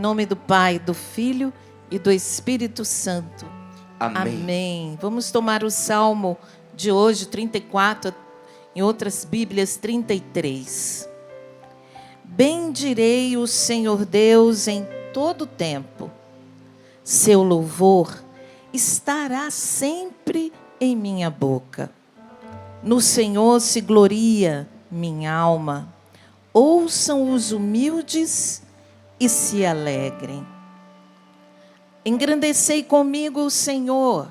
nome do Pai, do Filho e do Espírito Santo. Amém. Amém. Vamos tomar o Salmo de hoje, 34, em outras Bíblias, 33. Bendirei o Senhor Deus em todo tempo. Seu louvor estará sempre em minha boca. No Senhor se gloria minha alma. Ouçam os humildes e se alegrem. Engrandecei comigo o Senhor.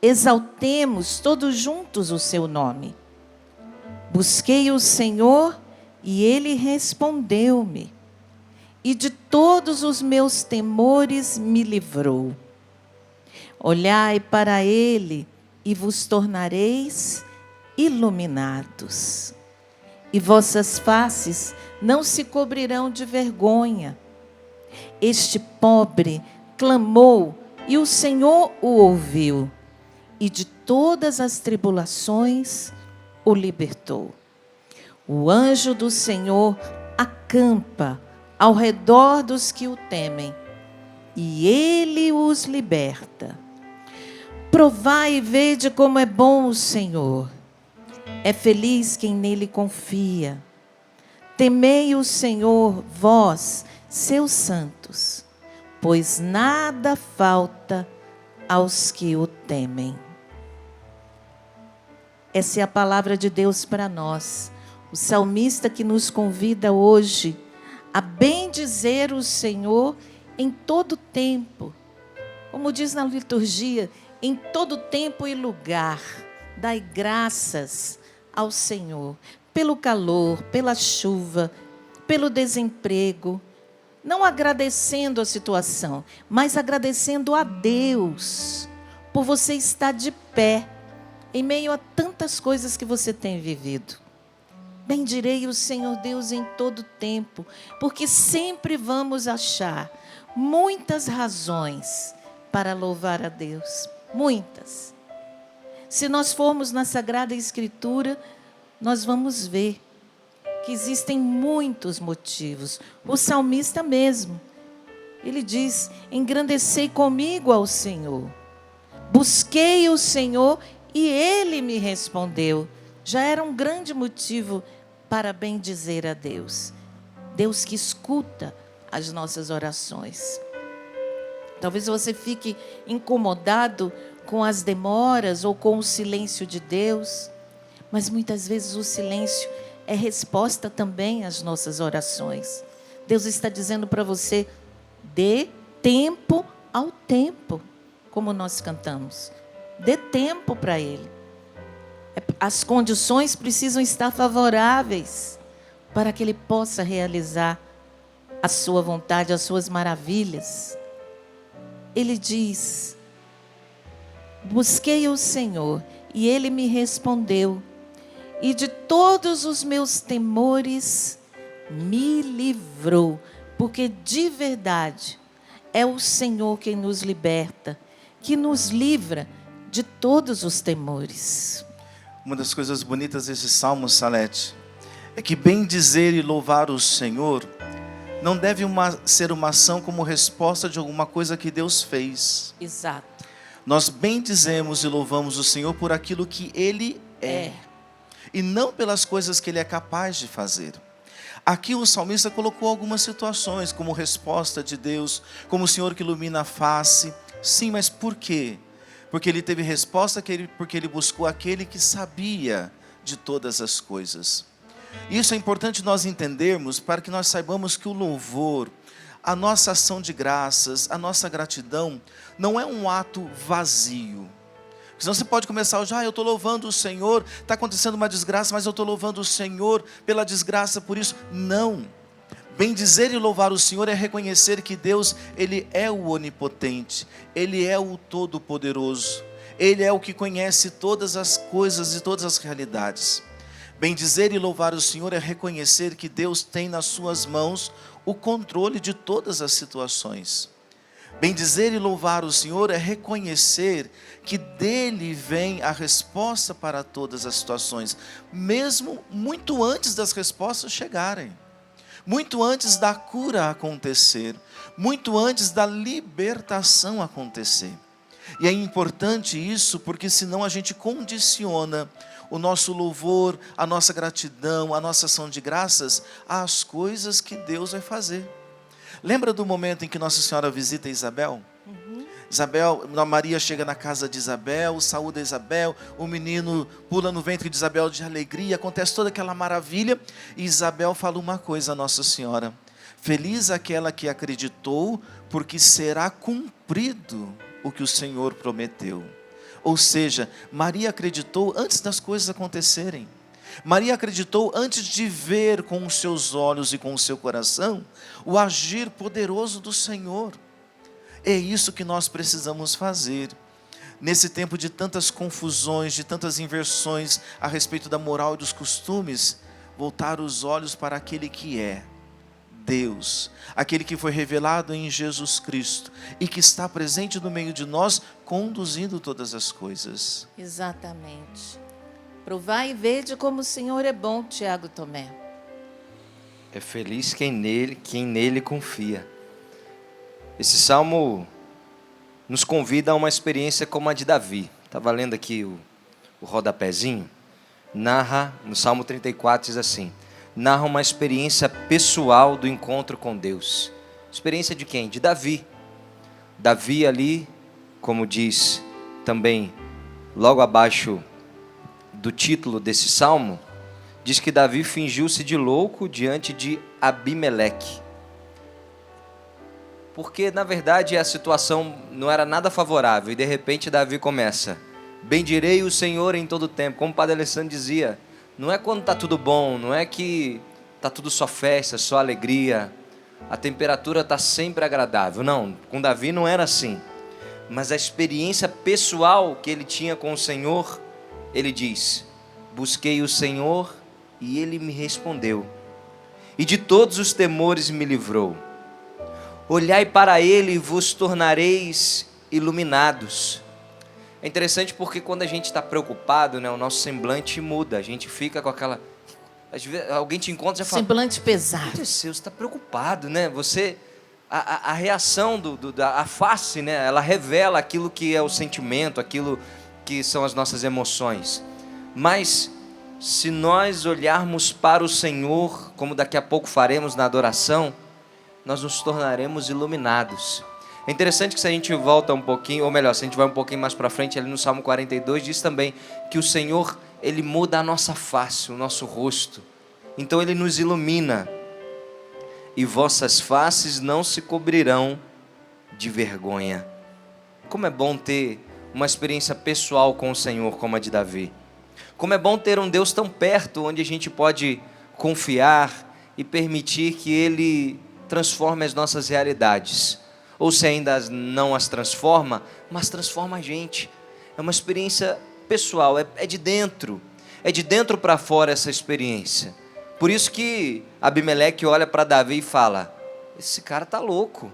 Exaltemos todos juntos o seu nome. Busquei o Senhor e ele respondeu-me. E de todos os meus temores me livrou. Olhai para ele e vos tornareis iluminados. E vossas faces não se cobrirão de vergonha. Este pobre clamou e o Senhor o ouviu. E de todas as tribulações o libertou. O anjo do Senhor acampa ao redor dos que o temem, e ele os liberta. Provai e vede como é bom o Senhor. É feliz quem nele confia. Temei o Senhor, vós, seus santos, pois nada falta aos que o temem. Essa é a palavra de Deus para nós. O salmista que nos convida hoje a bendizer o Senhor em todo tempo. Como diz na liturgia, em todo tempo e lugar, dai graças ao Senhor, pelo calor, pela chuva, pelo desemprego, não agradecendo a situação, mas agradecendo a Deus, por você estar de pé, em meio a tantas coisas que você tem vivido. Bendirei o Senhor Deus em todo tempo, porque sempre vamos achar muitas razões para louvar a Deus. Muitas. Se nós formos na Sagrada Escritura, nós vamos ver que existem muitos motivos. O salmista mesmo, ele diz: engrandecei comigo ao Senhor. Busquei o Senhor e ele me respondeu. Já era um grande motivo para bendizer a Deus. Deus que escuta as nossas orações. Talvez você fique incomodado com as demoras ou com o silêncio de Deus, mas muitas vezes o silêncio é resposta também às nossas orações. Deus está dizendo para você: dê tempo ao tempo, como nós cantamos. Dê tempo para Ele. As condições precisam estar favoráveis para que Ele possa realizar a sua vontade, as suas maravilhas. Ele diz: busquei o Senhor e Ele me respondeu, e de todos os meus temores me livrou, porque de verdade é o Senhor quem nos liberta, que nos livra de todos os temores. Uma das coisas bonitas desse Salmo, Salete, é que bendizer e louvar o Senhor não deve ser uma ação como resposta de alguma coisa que Deus fez. Exato. Nós bendizemos e louvamos o Senhor por aquilo que Ele é. E não pelas coisas que Ele é capaz de fazer. Aqui o salmista colocou algumas situações como resposta de Deus, como o Senhor que ilumina a face. Sim, mas por quê? Porque ele teve resposta, porque ele buscou aquele que sabia de todas as coisas. Isso é importante nós entendermos para que nós saibamos que o louvor, a nossa ação de graças, a nossa gratidão, não é um ato vazio. Senão você pode começar hoje: eu estou louvando o Senhor, está acontecendo uma desgraça, mas eu estou louvando o Senhor pela desgraça, por isso. Não. Bendizer e louvar o Senhor é reconhecer que Deus, Ele é o onipotente, Ele é o todo-poderoso, Ele é o que conhece todas as coisas e todas as realidades. Bendizer e louvar o Senhor é reconhecer que Deus tem nas suas mãos o controle de todas as situações. Bendizer e louvar o Senhor é reconhecer que dele vem a resposta para todas as situações, mesmo muito antes das respostas chegarem. muito antes da cura acontecer, muito antes da libertação acontecer. E é importante isso, porque senão a gente condiciona o nosso louvor, a nossa gratidão, a nossa ação de graças às coisas que Deus vai fazer. Lembra do momento em que Nossa Senhora visita Isabel? Maria chega na casa de Isabel, saúda Isabel, o menino pula no ventre de Isabel de alegria, acontece toda aquela maravilha, e Isabel fala uma coisa a Nossa Senhora: feliz aquela que acreditou, porque será cumprido o que o Senhor prometeu. Ou seja, Maria acreditou antes das coisas acontecerem. Maria acreditou antes de ver com os seus olhos e com o seu coração o agir poderoso do Senhor. É isso que nós precisamos fazer. Nesse tempo de tantas confusões, de tantas inversões a respeito da moral e dos costumes, voltar os olhos para aquele que é Deus, aquele que foi revelado em Jesus Cristo e que está presente no meio de nós, conduzindo todas as coisas. Exatamente. Provai e vede como o Senhor é bom, Tiago Tomé. É feliz quem nele confia. Esse salmo nos convida a uma experiência como a de Davi. Estava lendo aqui o rodapézinho. Narra, no Salmo 34 diz assim: narra uma experiência pessoal do encontro com Deus. Experiência de quem? De Davi. Davi ali, como diz também logo abaixo do título desse salmo, diz que Davi fingiu-se de louco diante de Abimeleque. Porque na verdade a situação não era nada favorável e de repente Davi começa: bendirei o Senhor em todo tempo. Como o Padre Alessandro dizia, não é quando está tudo bom, não é que está tudo só festa, só alegria, a temperatura está sempre agradável. Não, com Davi não era assim. Mas a experiência pessoal que ele tinha com o Senhor, ele diz: busquei o Senhor e Ele me respondeu, e de todos os temores me livrou. Olhai para Ele e vos tornareis iluminados. É interessante porque quando a gente está preocupado, né, o nosso semblante muda, a gente fica com aquela... Às vezes, alguém te encontra e já fala: semblante pesado. meu Deus, você está preocupado, né? Você... A reação, a face, né, ela revela aquilo que é o sentimento, aquilo que são as nossas emoções. Mas se nós olharmos para o Senhor, como daqui a pouco faremos na adoração, nós nos tornaremos iluminados. É interessante que se a gente volta um pouquinho, ou melhor, se a gente vai um pouquinho mais para frente, ali no Salmo 42, diz também que o Senhor, Ele muda a nossa face, o nosso rosto. Então Ele nos ilumina. E vossas faces não se cobrirão de vergonha. Como é bom ter uma experiência pessoal com o Senhor como a de Davi. Como é bom ter um Deus tão perto, onde a gente pode confiar e permitir que Ele transforme as nossas realidades. Ou se ainda não as transforma, mas transforma a gente. É uma experiência pessoal, é de dentro. É de dentro para fora essa experiência. Por isso que Abimeleque olha para Davi e fala: esse cara está louco.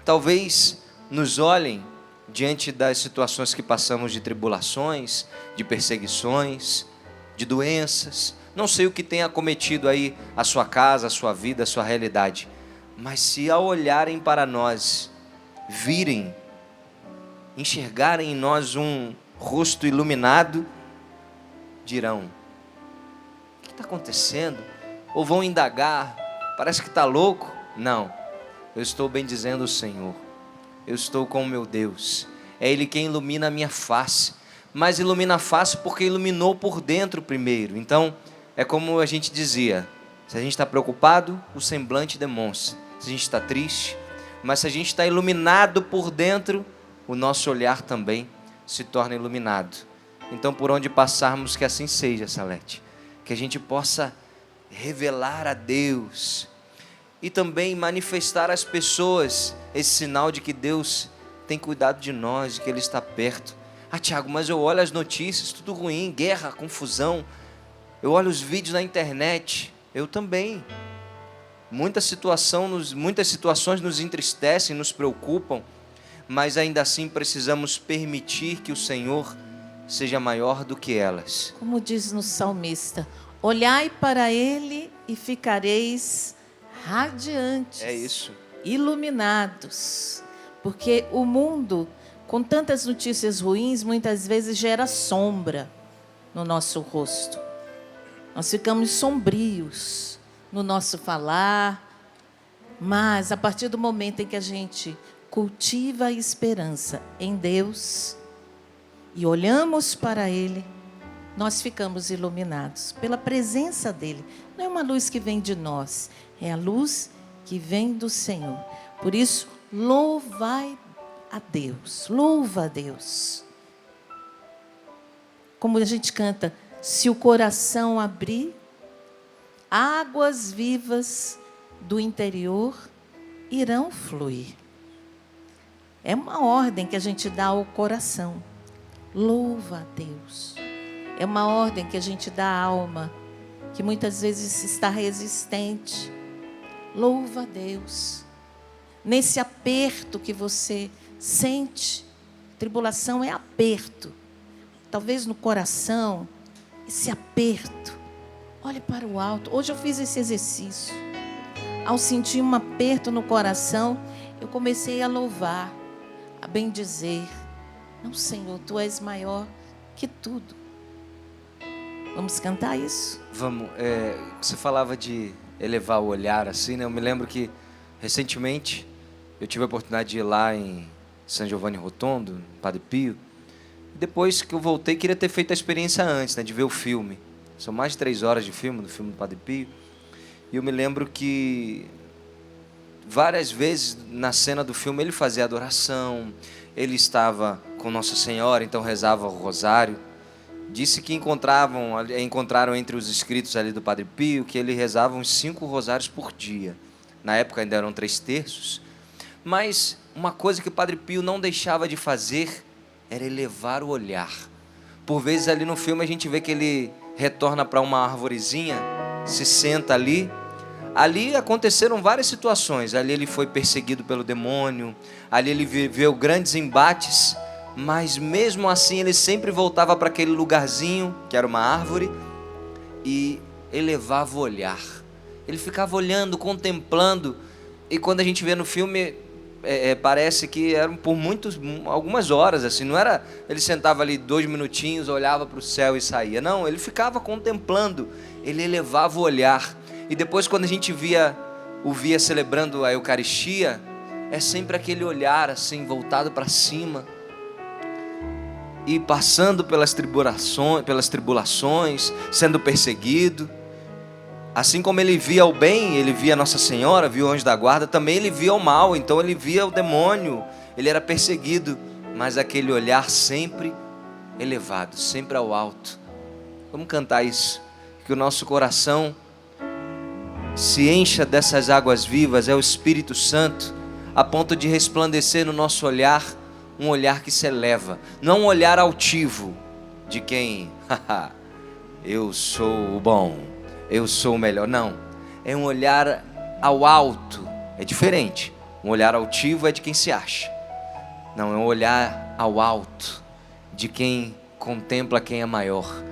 Talvez nos olhem diante das situações que passamos de tribulações, de perseguições, de doenças. Não sei o que tem acometido aí a sua casa, a sua vida, a sua realidade. Mas se ao olharem para nós, virem, enxergarem em nós um rosto iluminado, dirão: o que está acontecendo? Ou vão indagar: parece que está louco. Não, eu estou bendizendo o Senhor, eu estou com o meu Deus, é Ele quem ilumina a minha face, mas ilumina a face porque iluminou por dentro primeiro. Então, é como a gente dizia, se a gente está preocupado, o semblante demonstra, se a gente está triste, mas se a gente está iluminado por dentro, o nosso olhar também se torna iluminado. Então, por onde passarmos, que assim seja, Salete, que a gente possa revelar a Deus e também manifestar às pessoas esse sinal de que Deus tem cuidado de nós, de que Ele está perto. Ah, Tiago, mas eu olho as notícias, tudo ruim, guerra, confusão, eu olho os vídeos na internet, eu também. Muitas situações nos entristecem, nos preocupam, mas ainda assim precisamos permitir que o Senhor seja maior do que elas. Como diz no salmista: olhai para Ele e ficareis radiantes. É isso. Iluminados. Porque o mundo, com tantas notícias ruins, muitas vezes gera sombra no nosso rosto. Nós ficamos sombrios no nosso falar, mas a partir do momento em que a gente cultiva a esperança em Deus e olhamos para Ele, nós ficamos iluminados pela presença dEle. Não é uma luz que vem de nós, é a luz que vem do Senhor. Por isso, louvai a Deus, louva a Deus. Como a gente canta, se o coração abrir, águas vivas do interior irão fluir. É uma ordem que a gente dá ao coração. Louva a Deus. É uma ordem que a gente dá à alma, que muitas vezes está resistente. Louva a Deus. Nesse aperto que você sente, tribulação é aperto. Talvez no coração, esse aperto. Olhe para o alto. Hoje eu fiz esse exercício. Ao sentir um aperto no coração, eu comecei a louvar, a bendizer. Não, Senhor, Tu és maior que tudo. Vamos cantar isso? Vamos. Você falava de elevar o olhar assim, né? Eu me lembro que recentemente eu tive a oportunidade de ir lá em San Giovanni Rotondo, no Padre Pio. Depois que eu voltei, queria ter feito a experiência antes, né? De ver o filme. São mais de 3 horas de filme, do filme do Padre Pio. E eu me lembro que várias vezes na cena do filme ele fazia adoração, ele estava com Nossa Senhora, então rezava o rosário. Disse que encontraram entre os escritos ali do Padre Pio que ele rezava uns 5 rosários por dia. Na época ainda eram 3 terços. Mas uma coisa que o Padre Pio não deixava de fazer era elevar o olhar. Por vezes ali no filme a gente vê que ele retorna para uma arvorezinha, se senta ali. Ali aconteceram várias situações. Ali ele foi perseguido pelo demônio. Ali ele viveu grandes embates. Mas mesmo assim ele sempre voltava para aquele lugarzinho, que era uma árvore, e elevava o olhar. Ele ficava olhando, contemplando. E quando a gente vê no filme, parece que eram por algumas horas, assim. Não era, ele sentava ali 2 minutinhos, olhava para o céu e saía. Não, ele ficava contemplando. Ele elevava o olhar. E depois quando a gente o via celebrando a Eucaristia, é sempre aquele olhar assim, voltado para cima. E passando pelas tribulações, sendo perseguido. Assim como ele via o bem, ele via Nossa Senhora, via o anjo da guarda, também ele via o mal, então ele via o demônio, ele era perseguido, mas aquele olhar sempre elevado, sempre ao alto. Vamos cantar isso, que o nosso coração se encha dessas águas vivas, é o Espírito Santo, a ponto de resplandecer no nosso olhar, um olhar que se eleva, não um olhar altivo, de quem, eu sou o bom, eu sou o melhor, não, é um olhar ao alto, é diferente, um olhar altivo é de quem se acha, não, é um olhar ao alto, de quem contempla quem é maior,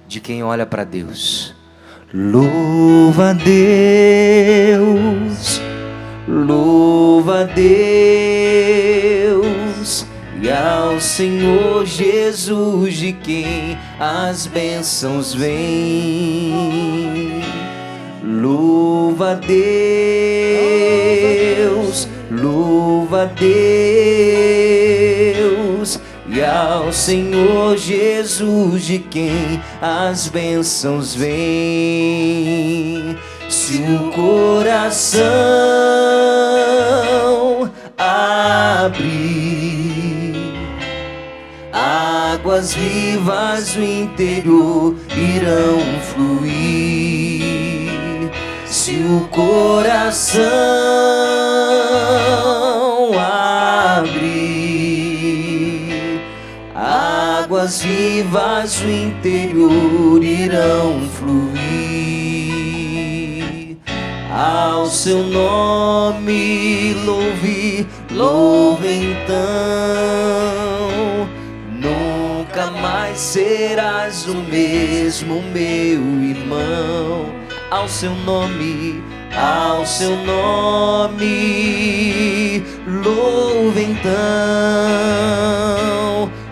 de quem olha para Deus. Louva a Deus, louva a Deus, e ao Senhor Jesus, de quem as bênçãos vêm. Louva a Deus, louva a Deus, e ao Senhor Jesus, de quem as bênçãos vêm. Se o coração abrir, águas vivas do interior irão fluir. Se o coração abrir, águas vivas do interior irão fluir. Ao seu nome louve, louve então. Nunca mais serás o mesmo, meu irmão. Ao seu nome ao seu nome. Louve então,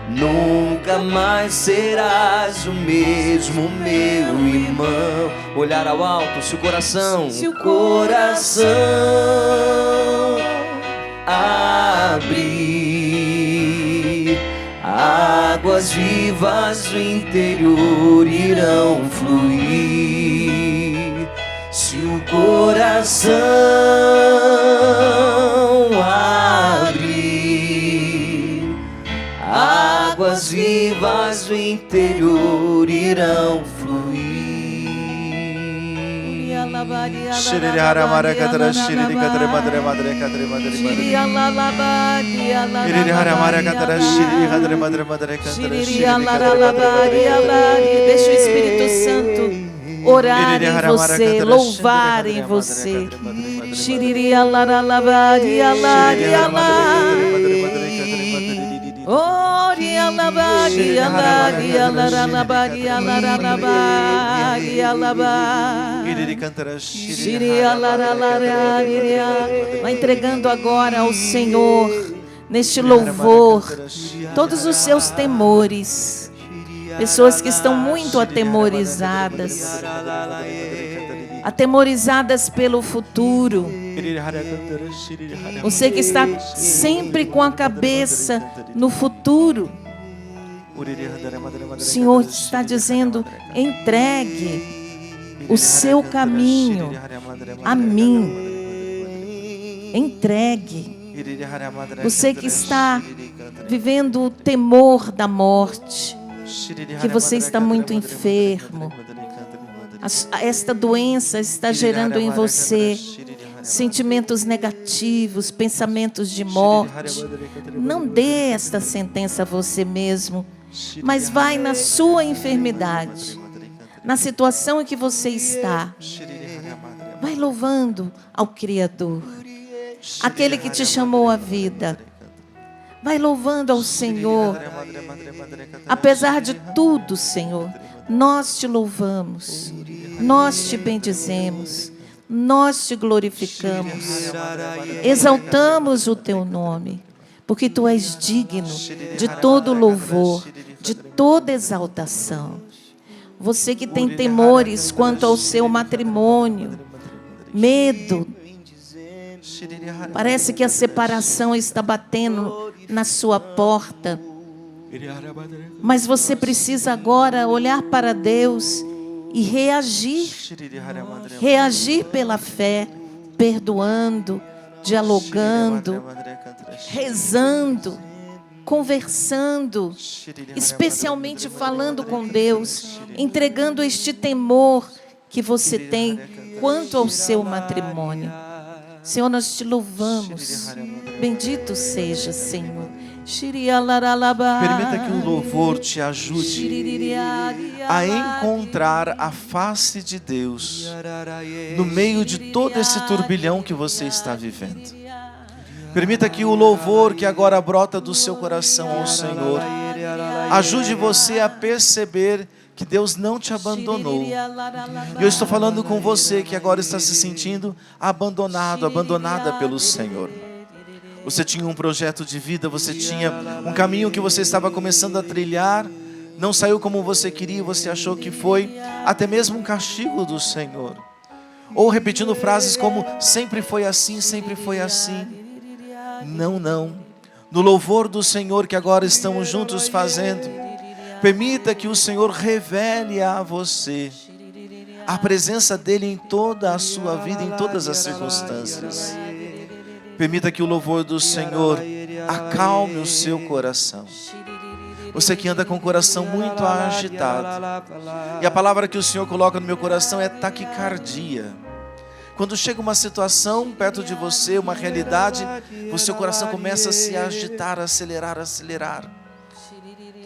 nunca mais serás o mesmo, meu irmão. Olhar ao alto, se o coração abrir, águas vivas do interior irão fluir. Se o coração abrir, águas vivas do interior irão fluir. Deixa o Espírito Santo orar em você, louvar em você. Vai entregando agora ao Senhor, neste louvor, todos os seus temores. Pessoas que estão muito atemorizadas pelo futuro. Você que está sempre com a cabeça no futuro. O Senhor está dizendo: entregue o seu caminho a mim. Entregue. Você que está vivendo o temor da morte, que você está muito enfermo, esta doença está gerando em você sentimentos negativos, pensamentos de morte. Não dê esta sentença a você mesmo, mas vai na sua enfermidade, na situação em que você está. Vai louvando ao Criador, aquele que te chamou à vida. Vai louvando ao Senhor. Apesar de tudo, Senhor, nós te louvamos, nós te bendizemos, nós te glorificamos, exaltamos o teu nome, porque tu és digno de todo louvor, de toda exaltação. Você que tem temores quanto ao seu matrimônio, medo, parece que a separação está batendo na sua porta, mas você precisa agora olhar para Deus e reagir pela fé, perdoando, dialogando, rezando, conversando, especialmente falando com Deus, entregando este temor que você tem quanto ao seu matrimônio. Senhor, nós te louvamos. Bendito seja, Senhor. Permita que o louvor te ajude a encontrar a face de Deus no meio de todo esse turbilhão que você está vivendo. Permita que o louvor que agora brota do seu coração ao Senhor ajude você a perceber que Deus não te abandonou. E eu estou falando com você que agora está se sentindo abandonado, abandonada pelo Senhor. Você tinha um projeto de vida, você tinha um caminho que você estava começando a trilhar, não saiu como você queria, você achou que foi até mesmo um castigo do Senhor. Ou repetindo frases como, sempre foi assim, sempre foi assim. Não, não. No louvor do Senhor que agora estamos juntos fazendo, permita que o Senhor revele a você a presença dEle em toda a sua vida, em todas as circunstâncias. Permita que o louvor do Senhor acalme o seu coração. Você que anda com o coração muito agitado. E a palavra que o Senhor coloca no meu coração é taquicardia. Quando chega uma situação perto de você, uma realidade, o seu coração começa a se agitar, a acelerar, acelerar.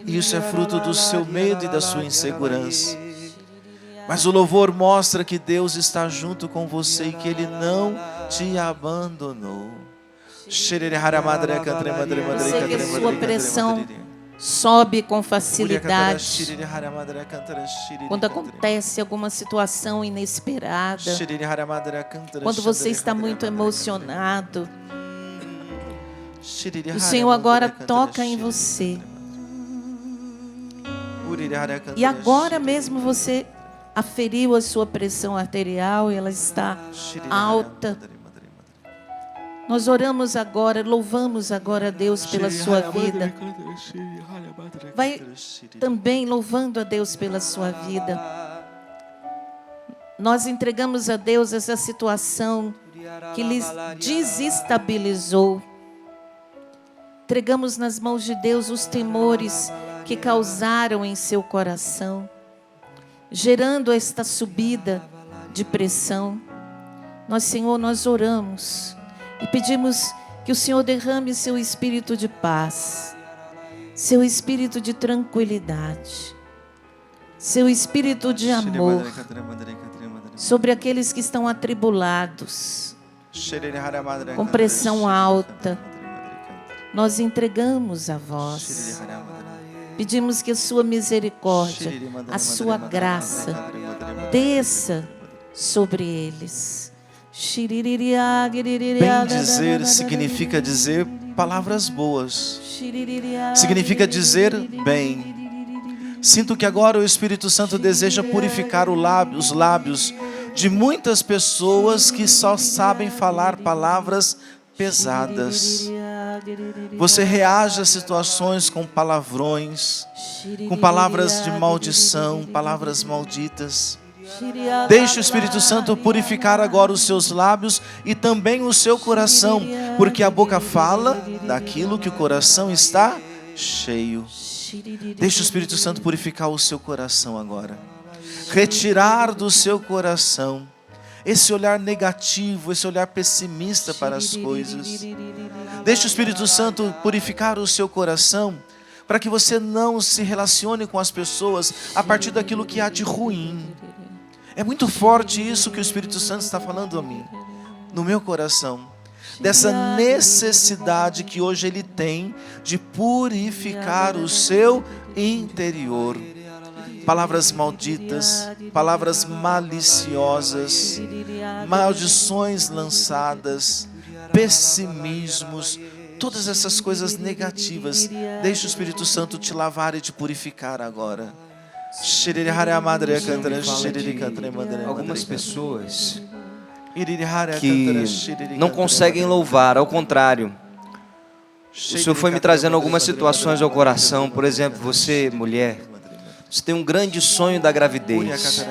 E isso é fruto do seu medo e da sua insegurança. Mas o louvor mostra que Deus está junto com você e que Ele não te abandonou. Você que a sua pressão sobe com facilidade. Quando acontece alguma situação inesperada, quando você está muito emocionado, o Senhor agora toca em você. E agora mesmo você aferiu a sua pressão arterial e ela está alta. Nós oramos agora, louvamos agora a Deus pela sua vida. Vai também louvando a Deus pela sua vida. Nós entregamos a Deus essa situação que lhes desestabilizou. Entregamos nas mãos de Deus os temores que causaram em seu coração, gerando esta subida de pressão. Nós, Senhor, nós oramos e pedimos que o Senhor derrame seu espírito de paz, seu espírito de tranquilidade, seu espírito de amor sobre aqueles que estão atribulados, com pressão alta. Nós entregamos a vós. Pedimos que a sua misericórdia, a sua graça, desça sobre eles. Bem dizer significa dizer palavras boas. Significa dizer bem. Sinto que agora o Espírito Santo deseja purificar os lábios de muitas pessoas que só sabem falar palavras pesadas. Você reage a situações com palavrões, com palavras de maldição, palavras malditas. Deixe o Espírito Santo purificar agora os seus lábios e também o seu coração, porque a boca fala daquilo que o coração está cheio. Deixe o Espírito Santo purificar o seu coração agora. Retirar do seu coração esse olhar negativo, esse olhar pessimista para as coisas. Deixe o Espírito Santo purificar o seu coração, para que você não se relacione com as pessoas a partir daquilo que há de ruim. É muito forte isso que o Espírito Santo está falando a mim, no meu coração. Dessa necessidade que hoje Ele tem de purificar o seu interior. Palavras malditas, palavras maliciosas, maldições lançadas, pessimismos, todas essas coisas negativas. Deixe o Espírito Santo te lavar e te purificar agora. Algumas pessoas que não conseguem louvar, ao contrário. O Senhor foi me trazendo algumas situações ao coração. Por exemplo, você, mulher, você tem um grande sonho da gravidez,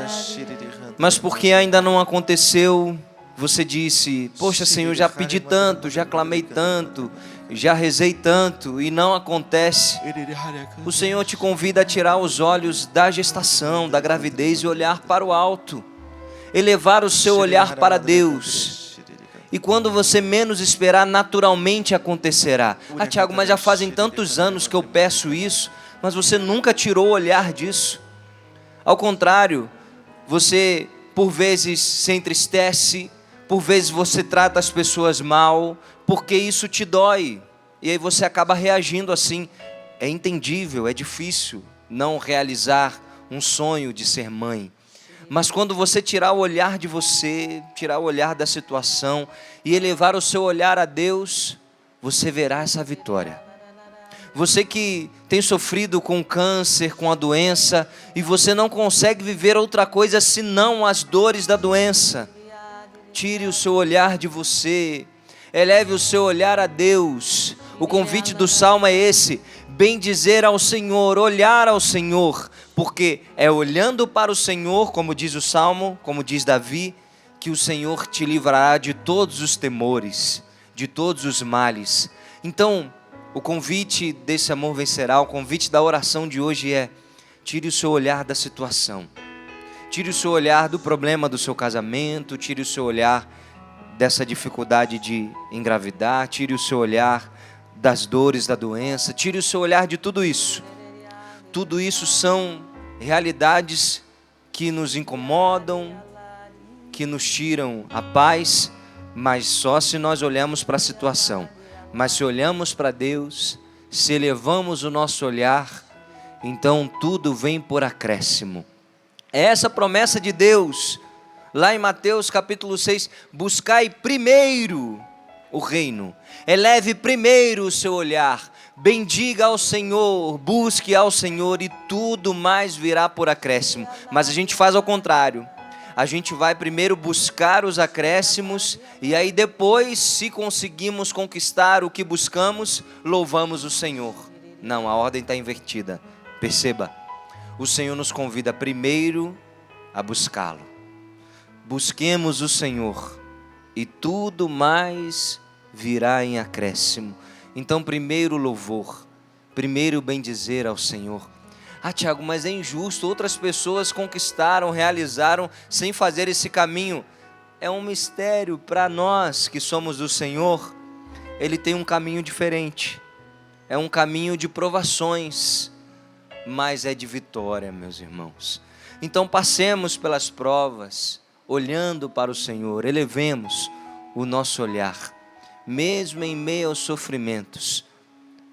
mas porque ainda não aconteceu, você disse: poxa, Senhor, já pedi tanto, já clamei tanto, já rezei tanto e não acontece. O Senhor te convida a tirar os olhos da gestação, da gravidez e olhar para o alto, elevar o seu olhar para Deus. E quando você menos esperar, naturalmente acontecerá. Ah, Tiago, mas já fazem tantos anos que eu peço isso, mas você nunca tirou o olhar disso. Ao contrário, você por vezes se entristece, por vezes você trata as pessoas mal, porque isso te dói. E aí você acaba reagindo assim. É entendível, é difícil não realizar um sonho de ser mãe. Mas quando você tirar o olhar de você, tirar o olhar da situação e elevar o seu olhar a Deus, você verá essa vitória. Você que tem sofrido com câncer, com a doença, e você não consegue viver outra coisa senão as dores da doença. Tire o seu olhar de você, eleve o seu olhar a Deus. O convite do Salmo é esse: bendizer ao Senhor, olhar ao Senhor, porque é olhando para o Senhor, como diz o Salmo, como diz Davi, que o Senhor te livrará de todos os temores, de todos os males. Então, o convite desse Amor Vencerá, o convite da oração de hoje é: tire o seu olhar da situação, tire o seu olhar do problema do seu casamento, tire o seu olhar dessa dificuldade de engravidar, tire o seu olhar das dores da doença, tire o seu olhar de tudo isso. Tudo isso são realidades que nos incomodam, que nos tiram a paz, mas só se nós olhamos para a situação. Mas se olhamos para Deus, se elevamos o nosso olhar, então tudo vem por acréscimo. É essa promessa de Deus, lá em Mateus capítulo 6, buscai primeiro o reino, eleve primeiro o seu olhar, bendiga ao Senhor, busque ao Senhor e tudo mais virá por acréscimo. Mas a gente faz ao contrário, a gente vai primeiro buscar os acréscimos e aí depois, se conseguimos conquistar o que buscamos, louvamos o Senhor. Não, a ordem está invertida. Perceba, o Senhor nos convida primeiro a buscá-lo. Busquemos o Senhor e tudo mais virá em acréscimo. Então, primeiro louvor, primeiro bendizer ao Senhor. Ah, Tiago, mas é injusto, outras pessoas conquistaram, realizaram sem fazer esse caminho. É um mistério para nós que somos do Senhor. Ele tem um caminho diferente, é um caminho de provações, mas é de vitória, meus irmãos. Então passemos pelas provas, olhando para o Senhor, elevemos o nosso olhar, mesmo em meio aos sofrimentos,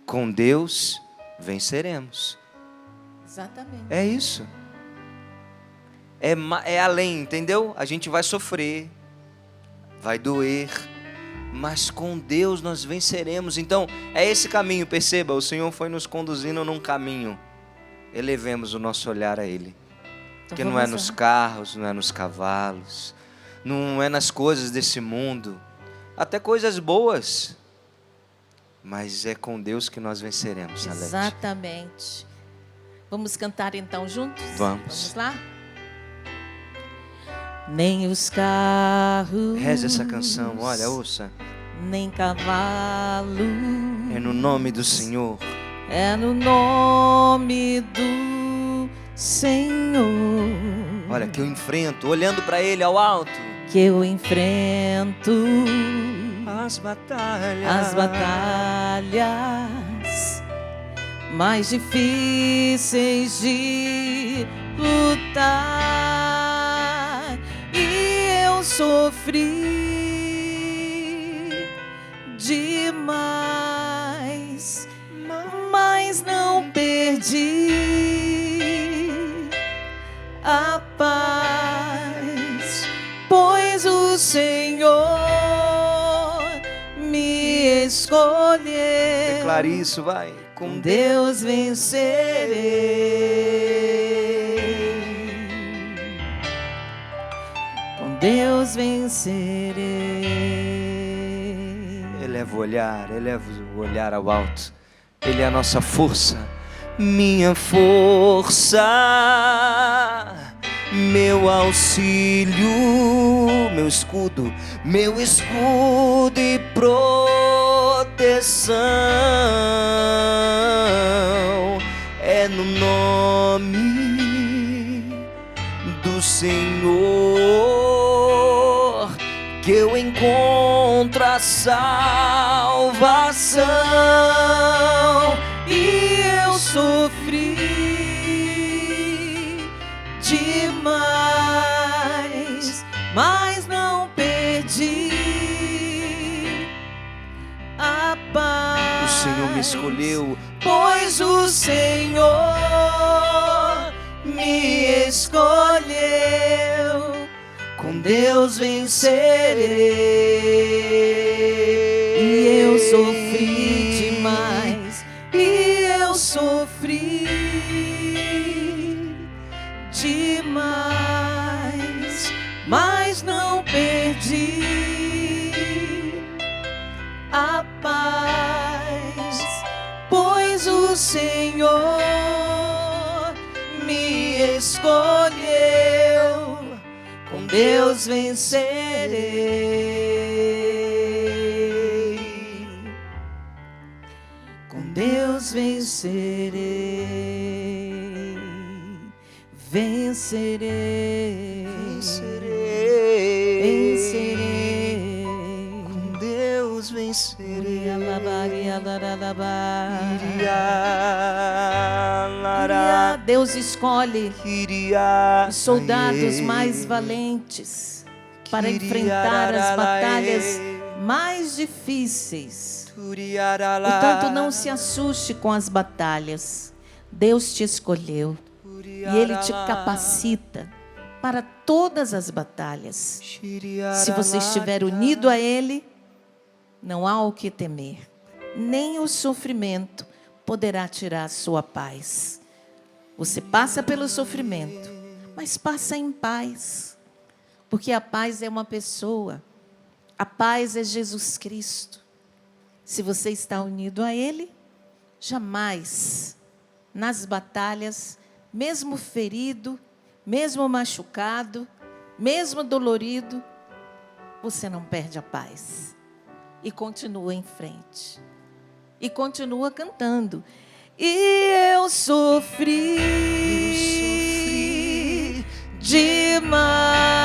com Deus venceremos. Exatamente. É isso. É além, entendeu? A gente vai sofrer, vai doer, mas com Deus nós venceremos. Então é esse caminho, perceba, o Senhor foi nos conduzindo num caminho. Elevemos o nosso olhar a Ele. Porque não é nos carros, não é nos cavalos, não é nas coisas desse mundo, até coisas boas, mas é com Deus que nós venceremos, Salete. Exatamente. Vamos cantar então juntos? Vamos lá? Nem os carros, reze essa canção, olha, ouça. Nem cavalo, É no nome do Senhor. É no nome do Senhor. Olha, que eu enfrento, olhando para Ele ao alto. Que eu enfrento as batalhas mais difíceis de lutar. E eu sofri demais, mas não perdi a paz, pois o Senhor me escolheu. Declare isso, vai. Com Deus vencerei. Com Deus vencerei. Eleva o olhar ao alto. Ele é a nossa força. Minha força, meu auxílio, meu escudo e proteção. É no nome do Senhor que eu encontro a salvação. E eu sofri demais, mas não perdi a paz. O Senhor me escolheu, pois o Senhor me escolheu. Com Deus vencerei. E eu sofri demais, e eu sofri demais, mas não perdi a paz, pois o Senhor me escolheu. Com Deus vencerei. Com Deus vencerei. Vencerei. Vencerei. Com Deus vencerei. Deus escolhe os soldados mais valentes para enfrentar as batalhas mais difíceis. Portanto, não se assuste com as batalhas. Deus te escolheu e Ele te capacita para todas as batalhas. Se você estiver unido a Ele, não há o que temer. Nem o sofrimento poderá tirar a sua paz. Você passa pelo sofrimento, mas passa em paz. Porque a paz é uma pessoa. A paz é Jesus Cristo. Se você está unido a Ele, jamais, nas batalhas, mesmo ferido, mesmo machucado, mesmo dolorido, você não perde a paz. E continua em frente. E continua cantando. E eu sofri demais.